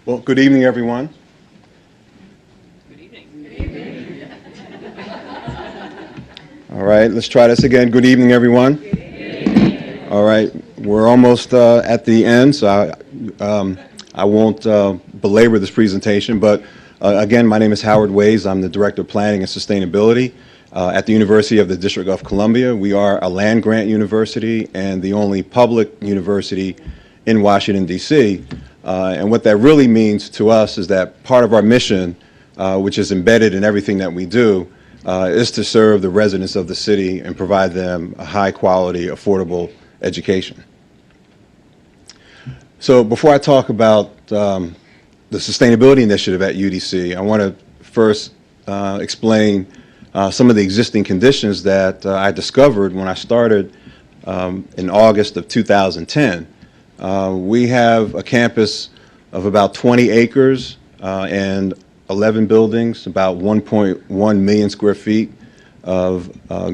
Well, good evening, everyone. Good evening. Good evening. All right, let's try this again. Good evening, everyone. Good evening. All right, we're almost at the end, so I won't belabor this presentation, but again, my name is Howard Ways. I'm the Director of Planning and Sustainability at the University of the District of Columbia. We are a land-grant university and the only public university in Washington, D.C., and what that really means to us is that part of our mission, which is embedded in everything that we do, is to serve the residents of the city and provide them a high-quality, affordable education. So before I talk about the sustainability initiative at UDC, I want to first explain some of the existing conditions that I discovered when I started in August of 2010. We have a campus of about 20 acres and 11 buildings, about 1.1 million square feet of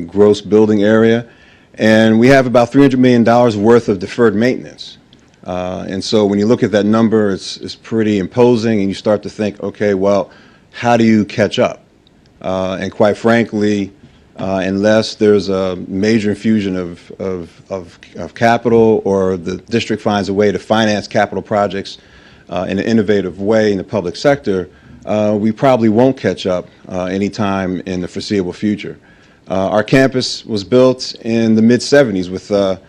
gross building area, and we have about $300 million worth of deferred maintenance. And so when you look at that number, it's pretty imposing, and you start to think, okay, well, how do you catch up? And quite frankly, unless there's a major infusion of capital, or the district finds a way to finance capital projects in an innovative way in the public sector, we probably won't catch up anytime in the foreseeable future. Our campus was built in the mid-'70s with a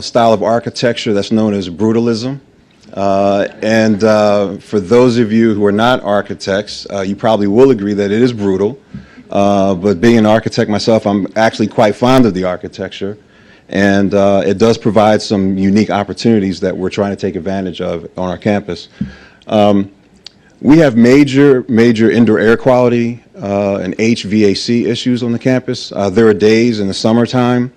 style of architecture that's known as brutalism. For those of you who are not architects, you probably will agree that it is brutal. But being an architect myself, I'm actually quite fond of the architecture, and it does provide some unique opportunities that we're trying to take advantage of on our campus. We have major indoor air quality and HVAC issues on the campus. There are days in the summertime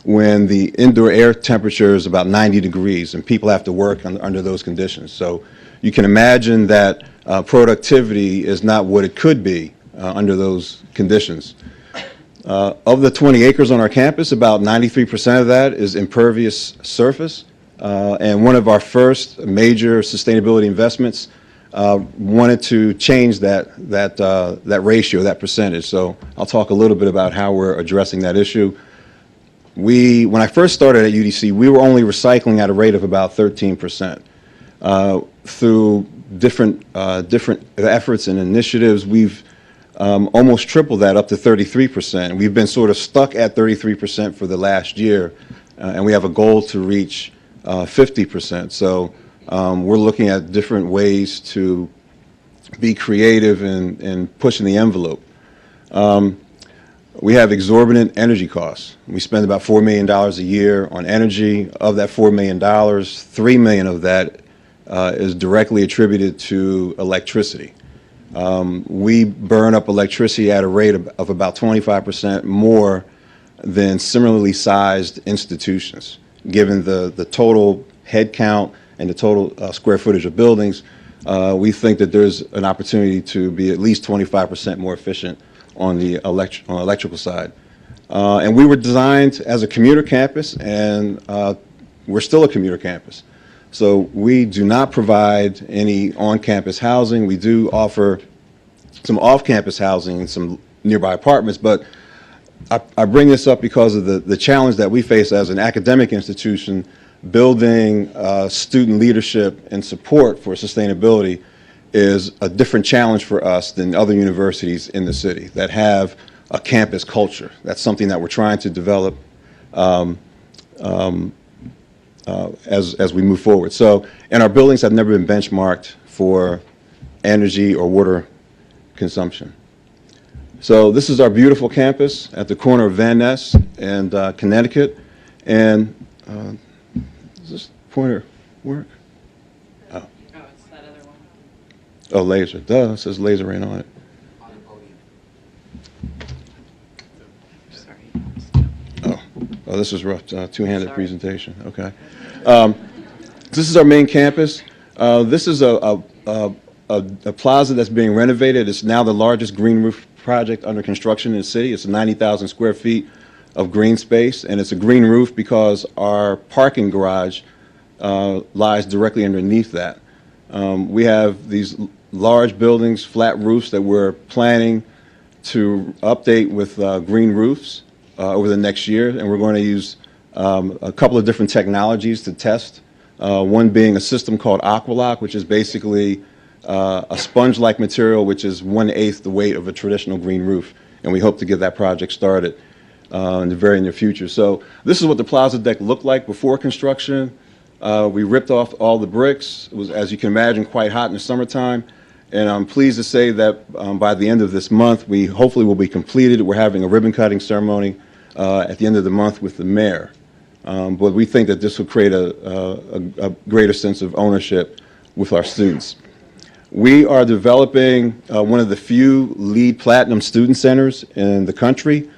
when the indoor air temperature is about 90 degrees, and people have to work under those conditions. So you can imagine that productivity is not what it could be under those conditions. Of the 20 acres on our campus, about 93% of that is impervious surface. And one of our first major sustainability investments wanted to change that ratio, that percentage. So I'll talk a little bit about how we're addressing that issue. When I first started at UDC, we were only recycling at a rate of about 13%. Through different efforts and initiatives, we've almost tripled that up to 33%. We've been sort of stuck at 33% for the last year, and we have a goal to reach 50%. So we're looking at different ways to be creative in pushing the envelope. We have exorbitant energy costs. We spend about $4 million a year on energy. Of that $4 million, $3 million of that is directly attributed to electricity. We burn up electricity at a rate of about 25% more than similarly sized institutions. Given the total head count and the total square footage of buildings, we think that there's an opportunity to be at least 25% more efficient on the electrical side. And we were designed as a commuter campus, and we're still a commuter campus. So we do not provide any on-campus housing. We do offer some off-campus housing in some nearby apartments, but I bring this up because of the challenge that we face as an academic institution building student leadership and support for sustainability is a different challenge for us than other universities in the city that have a campus culture. That's something that we're trying to develop as we move forward. So, and our buildings have never been benchmarked for energy or water consumption. So this is our beautiful campus at the corner of Van Ness and Connecticut. And does this pointer work? Oh. Oh, it's that other one. Oh, laser. Duh, it says laser right on it. Sorry. Oh, this is rough. Two-handed presentation. Okay. This is our main campus. This is a plaza that's being renovated. It's now the largest green roof project under construction in the city. It's 90,000 square feet of green space, and it's a green roof because our parking garage lies directly underneath that. We have these large buildings, flat roofs that we're planning to update with green roofs over the next year, and we're going to use a couple of different technologies to test. One being a system called Aqualock, which is basically a sponge-like material, which is 1/8 the weight of a traditional green roof, and we hope to get that project started in the very near future. So this is what the Plaza Deck looked like before construction. We ripped off all the bricks. It was, as you can imagine, quite hot in the summertime. And I'm pleased to say that by the end of this month, we hopefully will be completed. We're having a ribbon cutting ceremony at the end of the month with the mayor. But we think that this will create a greater sense of ownership with our students. We are developing one of the few LEED Platinum student centers in the country.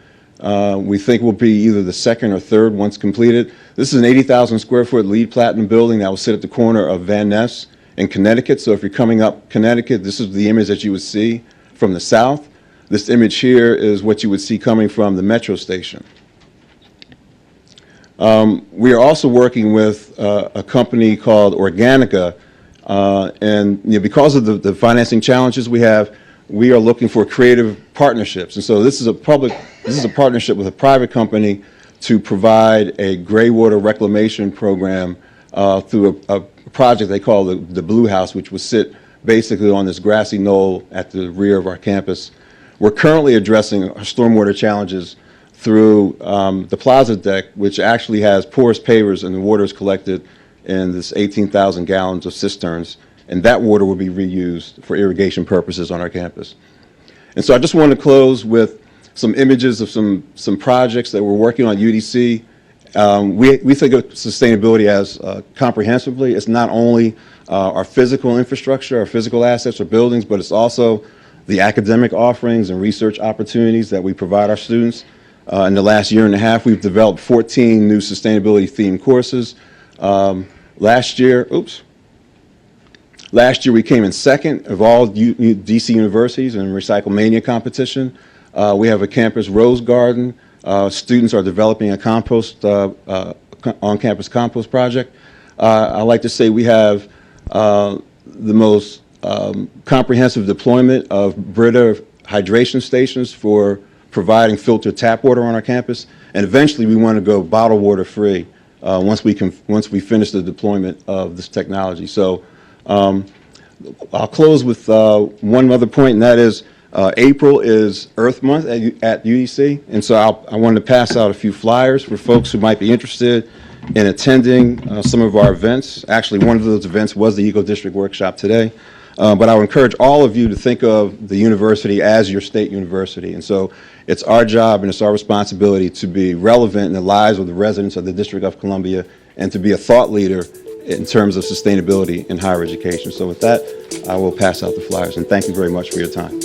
We think we'll be either the second or third once completed. This is an 80,000 square foot LEED Platinum building that will sit at the corner of Van Ness in Connecticut. So if you're coming up Connecticut, this is the image that you would see from the south. This image here is what you would see coming from the metro station. We are also working with a company called Organica, and because of the financing challenges we have, we are looking for creative partnerships. And so this is a partnership with a private company to provide a gray water reclamation program through a project they call the Blue House, which will sit basically on this grassy knoll at the rear of our campus. We're currently addressing our stormwater challenges through the Plaza Deck, which actually has porous pavers, and the water is collected in this 18,000 gallons of cisterns, and that water will be reused for irrigation purposes on our campus. And so I just want to close with some images of some projects that we're working on at UDC. We think of sustainability as comprehensively. It's not only our physical infrastructure, our physical assets or buildings, but it's also the academic offerings and research opportunities that we provide our students. In the last year and a half, we've developed 14 new sustainability themed courses. Last year we came in second of all DC universities in RecycleMania competition. We have a campus rose garden. Students are developing a compost, on-campus compost project. I like to say we have the most comprehensive deployment of Brita hydration stations for providing filtered tap water on our campus, and eventually we want to go bottled water free once we finish the deployment of this technology. So I'll close with one other point, and that is April is Earth Month at UDC, and so I wanted to pass out a few flyers for folks who might be interested in attending some of our events. Actually, one of those events was the ecodistrict workshop today. But I would encourage all of you to think of the university as your state university. And so it's our job and it's our responsibility to be relevant in the lives of the residents of the District of Columbia and to be a thought leader in terms of sustainability in higher education. So with that, I will pass out the flyers, and thank you very much for your time.